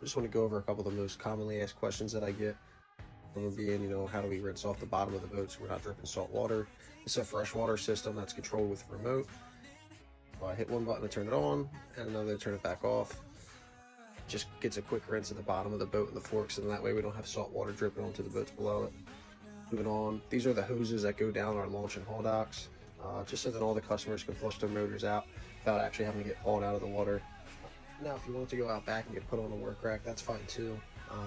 I just want to go over a couple of the most commonly asked questions that I get. One of them being, how do we rinse off the bottom of the boat so we're not dripping salt water? It's a freshwater system that's controlled with a remote. I hit one button to turn it on and another to turn it back off. Just gets a quick rinse at the bottom of the boat and the forks, and that way we don't have salt water dripping onto the boats below it. Moving on, these are the hoses that go down our launch and haul docks, just so that all the customers can flush their motors out without actually having to get hauled out of the water. Now, if you want to go out back and get put on a work rack, that's fine too.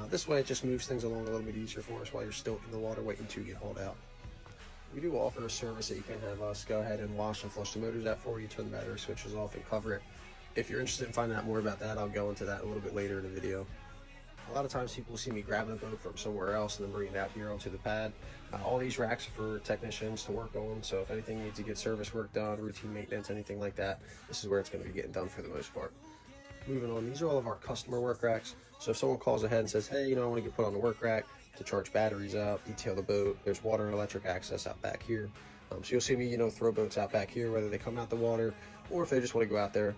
This way it just moves things along a little bit easier for us while you're still in the water waiting to get hauled out. We do offer a service that you can have us go ahead and wash and flush the motors out for you, turn the battery switches off and cover it. If you're interested in finding out more about that, I'll go into that a little bit later in the video. A lot of times people see me grabbing a boat from somewhere else and then bringing it out here onto the pad. All these racks are for technicians to work on, so if anything needs to get service work done, routine maintenance, anything like that, this is where it's going to be getting done for the most part. Moving on, these are all of our customer work racks. So if someone calls ahead and says, hey, I want to get put on the work rack to charge batteries out, detail the boat, there's water and electric access out back here. So you'll see me, throw boats out back here, whether they come out the water or if they just want to go out there.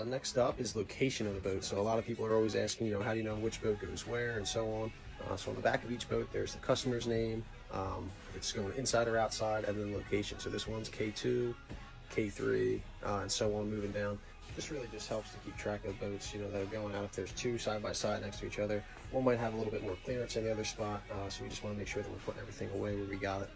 Next up is location of the boat. So a lot of people are always asking, how do you know which boat goes where and so on. So on the back of each boat, there's the customer's name, if it's going inside or outside, and then location. So this one's K2, K3, and so on, moving down. This really just helps to keep track of boats, that are going out. If there's two side by side next to each other, one might have a little bit more clearance in the other spot, so we just want to make sure that we're putting everything away where we got it.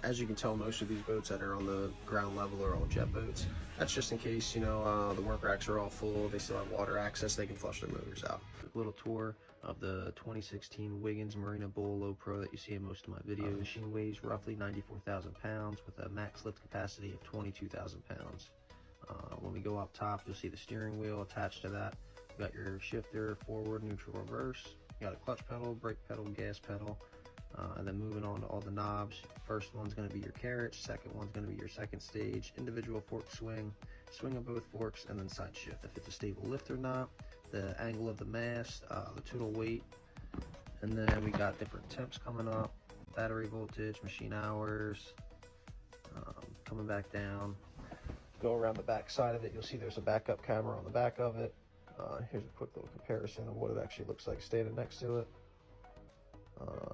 As you can tell, most of these boats that are on the ground level are all jet boats. That's just in case, the work racks are all full, they still have water access, they can flush their motors out. A little tour of the 2016 Wiggins Marina Bull Low Pro that you see in most of my videos. The machine weighs roughly 94,000 pounds with a max lift capacity of 22,000 pounds. When we go up top, you'll see the steering wheel attached to that. You got your shifter, forward, neutral, reverse. You got a clutch pedal, brake pedal, gas pedal. And then moving on to all the knobs. First one's going to be your carriage, second one's going to be your second stage, individual fork swing, swing of both forks, and then side shift. If it's a stable lift or not, the angle of the mast, the total weight, and then we got different temps coming up, battery voltage, machine hours, coming back down. Go around the back side of it, you'll see there's a backup camera on the back of it. Here's a quick little comparison of what it actually looks like standing next to it.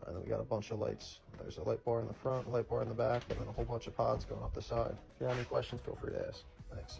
And then we got a bunch of lights. There's a light bar in the front, a light bar in the back, and then a whole bunch of pods going up the side. If you have any questions, feel free to ask. Thanks.